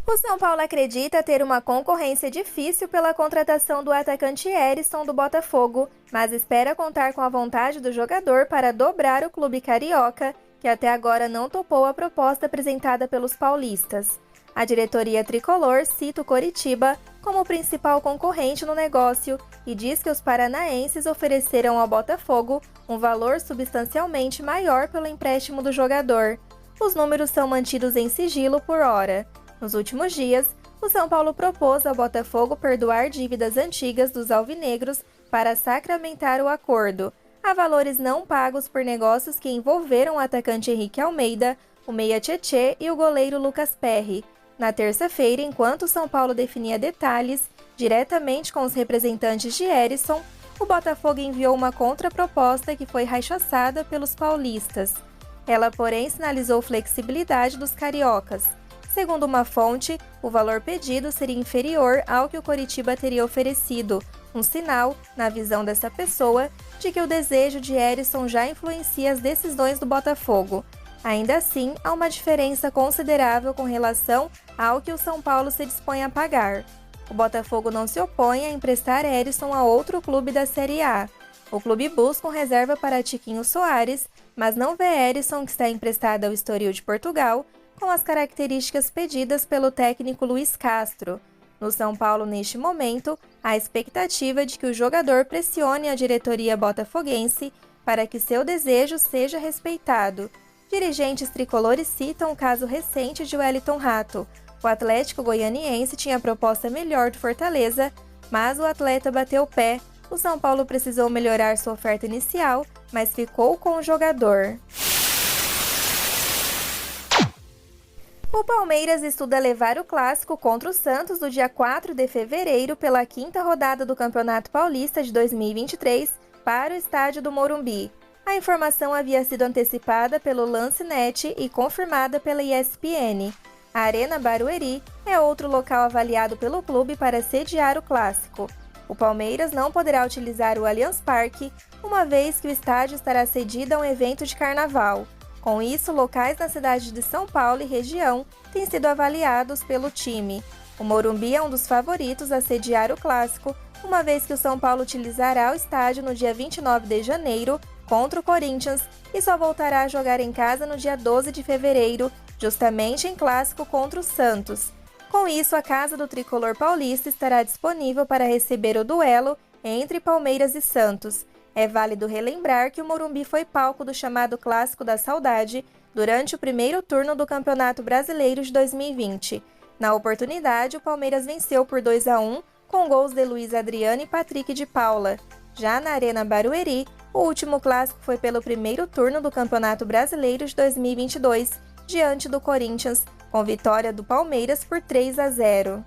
O São Paulo acredita ter uma concorrência difícil pela contratação do atacante Herisson do Botafogo, mas espera contar com a vontade do jogador para dobrar o clube carioca, que até agora não topou a proposta apresentada pelos paulistas. A diretoria tricolor cita o Coritiba como o principal concorrente no negócio e diz que os paranaenses ofereceram ao Botafogo um valor substancialmente maior pelo empréstimo do jogador. Os números são mantidos em sigilo por hora. Nos últimos dias, o São Paulo propôs ao Botafogo perdoar dívidas antigas dos alvinegros para sacramentar o acordo. Há valores não pagos por negócios que envolveram o atacante Henrique Almeida, o meia Tietê e o goleiro Lucas Perry. Na terça-feira, enquanto o São Paulo definia detalhes, diretamente com os representantes de Herisson, o Botafogo enviou uma contraproposta que foi rechaçada pelos paulistas. Ela, porém, sinalizou flexibilidade dos cariocas. Segundo uma fonte, o valor pedido seria inferior ao que o Coritiba teria oferecido, um sinal, na visão dessa pessoa, de que o desejo de Herisson já influencia as decisões do Botafogo. Ainda assim, há uma diferença considerável com relação ao que o São Paulo se dispõe a pagar. O Botafogo não se opõe a emprestar Herisson a outro clube da Série A. O clube busca um reserva para Tiquinho Soares, mas não vê Herisson, que está emprestado ao Estoril de Portugal, com as características pedidas pelo técnico Luiz Castro. No São Paulo, neste momento, há expectativa de que o jogador pressione a diretoria botafoguense para que seu desejo seja respeitado. Dirigentes tricolores citam o caso recente de Wellington Rato. O Atlético Goianiense tinha proposta melhor do Fortaleza, mas o atleta bateu o pé. O São Paulo precisou melhorar sua oferta inicial, mas ficou com o jogador. O Palmeiras estuda levar o clássico contra o Santos no dia 4 de fevereiro pela quinta rodada do Campeonato Paulista de 2023 para o estádio do Morumbi. A informação havia sido antecipada pelo Lancenet e confirmada pela ESPN. A Arena Barueri é outro local avaliado pelo clube para sediar o clássico. O Palmeiras não poderá utilizar o Allianz Parque, uma vez que o estádio estará cedido a um evento de carnaval. Com isso, locais na cidade de São Paulo e região têm sido avaliados pelo time. O Morumbi é um dos favoritos a sediar o clássico, uma vez que o São Paulo utilizará o estádio no dia 29 de janeiro contra o Corinthians e só voltará a jogar em casa no dia 12 de fevereiro, justamente em clássico contra o Santos. Com isso, a casa do tricolor paulista estará disponível para receber o duelo entre Palmeiras e Santos. É válido relembrar que o Morumbi foi palco do chamado Clássico da Saudade durante o primeiro turno do Campeonato Brasileiro de 2020. Na oportunidade, o Palmeiras venceu por 2-1 com gols de Luiz Adriano e Patrick de Paula. Já na Arena Barueri, o último clássico foi pelo primeiro turno do Campeonato Brasileiro de 2022, diante do Corinthians, com vitória do Palmeiras por 3-0.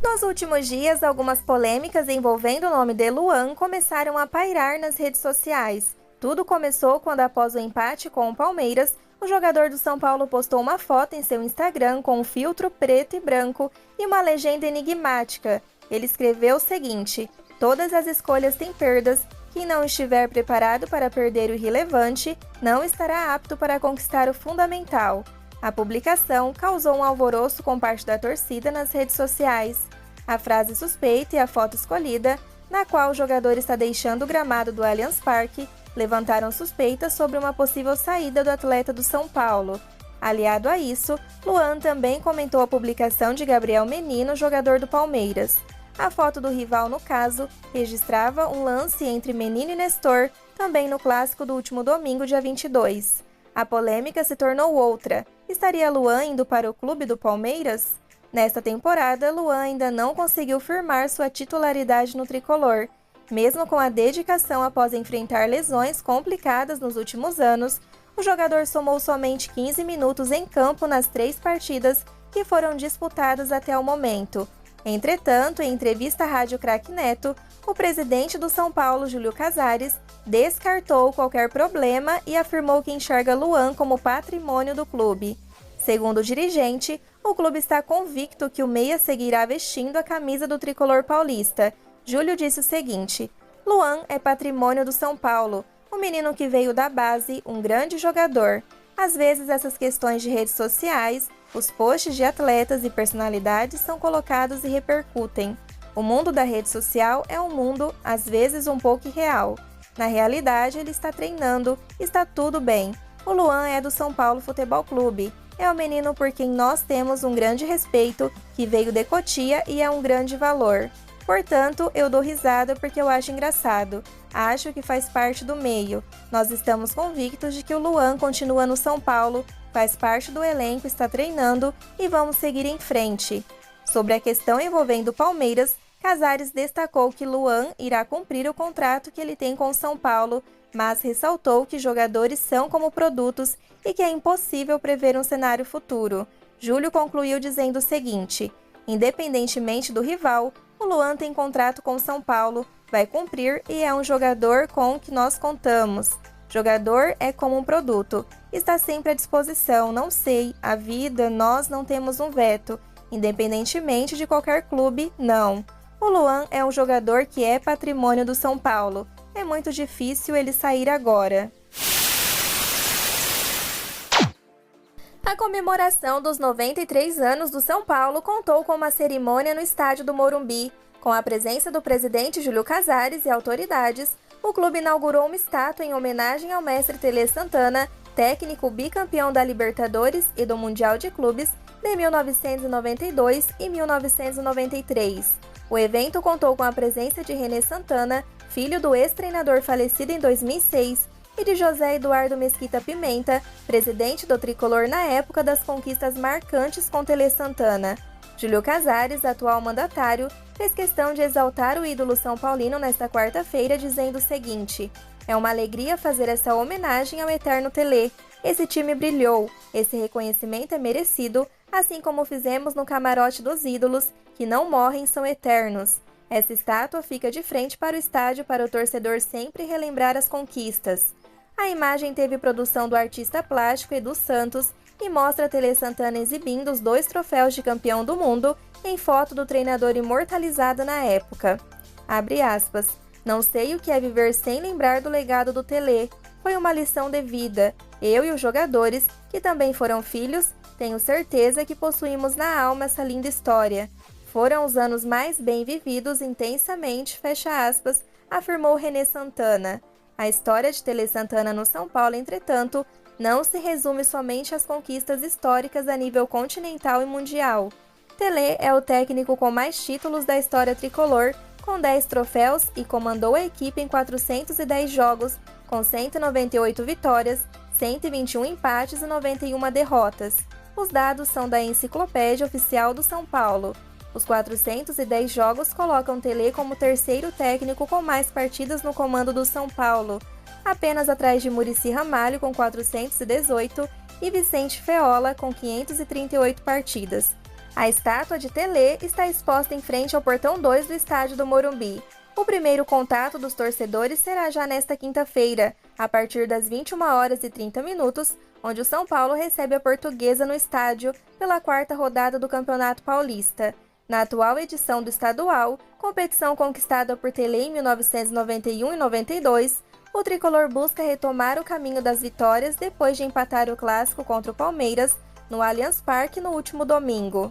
Nos últimos dias, algumas polêmicas envolvendo o nome de Luan começaram a pairar nas redes sociais. Tudo começou quando, após o empate com o Palmeiras, o jogador do São Paulo postou uma foto em seu Instagram com um filtro preto e branco e uma legenda enigmática. Ele escreveu o seguinte: "Todas as escolhas têm perdas. Quem não estiver preparado para perder o irrelevante, não estará apto para conquistar o fundamental." A publicação causou um alvoroço com parte da torcida nas redes sociais. A frase suspeita e a foto escolhida, na qual o jogador está deixando o gramado do Allianz Parque, levantaram suspeitas sobre uma possível saída do atleta do São Paulo. Aliado a isso, Luan também comentou a publicação de Gabriel Menino, jogador do Palmeiras. A foto do rival, no caso, registrava um lance entre Menino e Nestor, também no clássico do último domingo, dia 22. A polêmica se tornou outra. Estaria Luan indo para o clube do Palmeiras? Nesta temporada, Luan ainda não conseguiu firmar sua titularidade no tricolor. Mesmo com a dedicação após enfrentar lesões complicadas nos últimos anos, o jogador somou somente 15 minutos em campo nas 3 partidas que foram disputadas até o momento. Entretanto, em entrevista à Rádio Craque Neto, o presidente do São Paulo, Júlio Casares, descartou qualquer problema e afirmou que enxerga Luan como patrimônio do clube. Segundo o dirigente, o clube está convicto que o meia seguirá vestindo a camisa do tricolor paulista. Júlio disse o seguinte: "Luan é patrimônio do São Paulo, um menino que veio da base, um grande jogador. Às vezes essas questões de redes sociais, os posts de atletas e personalidades são colocados e repercutem. O mundo da rede social é um mundo, às vezes, um pouco irreal. Na realidade, ele está treinando, está tudo bem. O Luan é do São Paulo Futebol Clube. É o menino por quem nós temos um grande respeito, que veio de Cotia e é um grande valor. Portanto, eu dou risada porque eu acho engraçado. Acho que faz parte do meio. Nós estamos convictos de que o Luan continua no São Paulo, faz parte do elenco, está treinando e vamos seguir em frente. Sobre a questão envolvendo o Palmeiras, Casares destacou que Luan irá cumprir o contrato que ele tem com o São Paulo, mas ressaltou que jogadores são como produtos e que é impossível prever um cenário futuro. Júlio concluiu dizendo o seguinte: independentemente do rival, o Luan tem contrato com o São Paulo, vai cumprir e é um jogador com o que nós contamos. Jogador é como um produto, está sempre à disposição, não sei, a vida, nós não temos um veto, independentemente de qualquer clube, não. O Luan é um jogador que é patrimônio do São Paulo, é muito difícil ele sair agora. A comemoração dos 93 anos do São Paulo contou com uma cerimônia no estádio do Morumbi. Com a presença do presidente Júlio Casares e autoridades, o clube inaugurou uma estátua em homenagem ao mestre Tele Santana, técnico bicampeão da Libertadores e do Mundial de Clubes de 1992 e 1993. O evento contou com a presença de René Santana, filho do ex-treinador falecido em 2006, e de José Eduardo Mesquita Pimenta, presidente do tricolor na época das conquistas marcantes com Tele Santana. Júlio Casares, atual mandatário, fez questão de exaltar o ídolo são paulino nesta quarta-feira, dizendo o seguinte: é uma alegria fazer essa homenagem ao eterno Tele. Esse time brilhou, esse reconhecimento é merecido, assim como fizemos no camarote dos ídolos, que não morrem, são eternos. Essa estátua fica de frente para o estádio para o torcedor sempre relembrar as conquistas. A imagem teve produção do artista plástico Edu Santos e mostra Tele Santana exibindo os 2 troféus de campeão do mundo em foto do treinador imortalizado na época. Abre aspas. Não sei o que é viver sem lembrar do legado do Tele. Foi uma lição de vida. Eu e os jogadores, que também foram filhos, tenho certeza que possuímos na alma essa linda história. Foram os anos mais bem vividos intensamente, fecha aspas, afirmou René Santana. A história de Tele Santana no São Paulo, entretanto, não se resume somente às conquistas históricas a nível continental e mundial. Tele é o técnico com mais títulos da história tricolor, com 10 troféus e comandou a equipe em 410 jogos, com 198 vitórias, 121 empates e 91 derrotas. Os dados são da Enciclopédia Oficial do São Paulo. Os 410 jogos colocam Tele como terceiro técnico com mais partidas no comando do São Paulo, apenas atrás de Muricy Ramalho com 418 e Vicente Feola com 538 partidas. A estátua de Tele está exposta em frente ao portão 2 do estádio do Morumbi. O primeiro contato dos torcedores será já nesta quinta-feira, a partir das 21h30, onde o São Paulo recebe a Portuguesa no estádio pela 4ª rodada do Campeonato Paulista. Na atual edição do estadual, competição conquistada por Tele em 1991 e 92, o tricolor busca retomar o caminho das vitórias depois de empatar o clássico contra o Palmeiras no Allianz Parque no último domingo.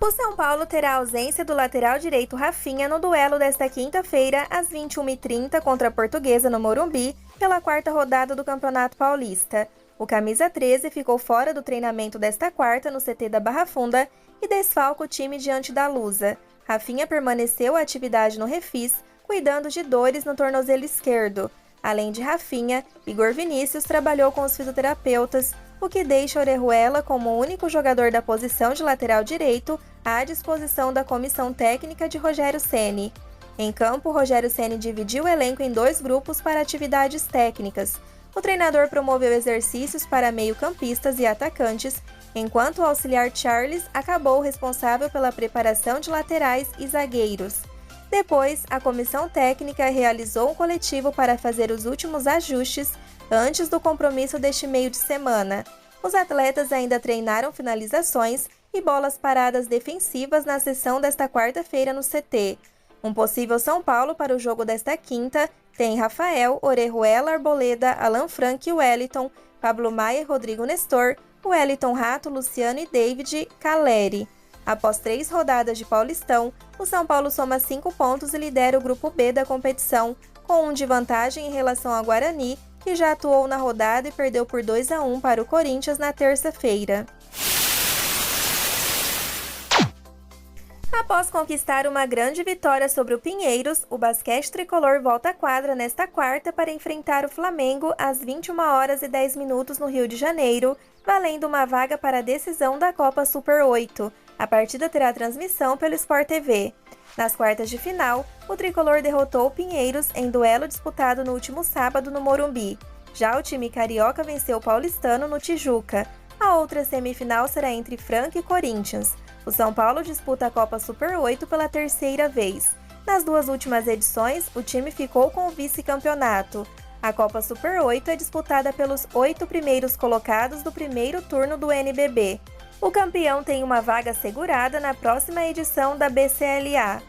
O São Paulo terá a ausência do lateral direito Rafinha no duelo desta quinta-feira, às 21h30, contra a Portuguesa no Morumbi, pela 4ª rodada do Campeonato Paulista. O camisa 13 ficou fora do treinamento desta quarta no CT da Barra Funda e desfalca o time diante da Lusa. Rafinha permaneceu à atividade no Refis, cuidando de dores no tornozelo esquerdo. Além de Rafinha, Igor Vinícius trabalhou com os fisioterapeutas, o que deixa Orejuela como o único jogador da posição de lateral direito à disposição da comissão técnica de Rogério Ceni. Em campo, Rogério Ceni dividiu o elenco em 2 grupos para atividades técnicas. O treinador promoveu exercícios para meio-campistas e atacantes, enquanto o auxiliar Charles acabou responsável pela preparação de laterais e zagueiros. Depois, a comissão técnica realizou um coletivo para fazer os últimos ajustes antes do compromisso deste meio de semana. Os atletas ainda treinaram finalizações e bolas paradas defensivas na sessão desta quarta-feira no CT. Um possível São Paulo para o jogo desta quinta tem Rafael, Orejuela, Arboleda, Alan Frank e Wellington, Pablo Maia e Rodrigo Nestor, Wellington Rato, Luciano e David, Caleri. Após 3 rodadas de Paulistão, o São Paulo soma 5 pontos e lidera o grupo B da competição, com 1 de vantagem em relação ao Guarani, que já atuou na rodada e perdeu por 2-1 para o Corinthians na terça-feira. Após conquistar uma grande vitória sobre o Pinheiros, o basquete tricolor volta à quadra nesta quarta para enfrentar o Flamengo às 21h10 no Rio de Janeiro, valendo uma vaga para a decisão da Copa Super 8. A partida terá transmissão pelo Sport TV. Nas quartas de final, o tricolor derrotou o Pinheiros em duelo disputado no último sábado no Morumbi. Já o time carioca venceu o paulistano no Tijuca. A outra semifinal será entre Franca e Corinthians. O São Paulo disputa a Copa Super 8 pela terceira vez. Nas 2 últimas edições, o time ficou com o vice-campeonato. A Copa Super 8 é disputada pelos 8 primeiros colocados do primeiro turno do NBB. O campeão tem uma vaga assegurada na próxima edição da BCLA.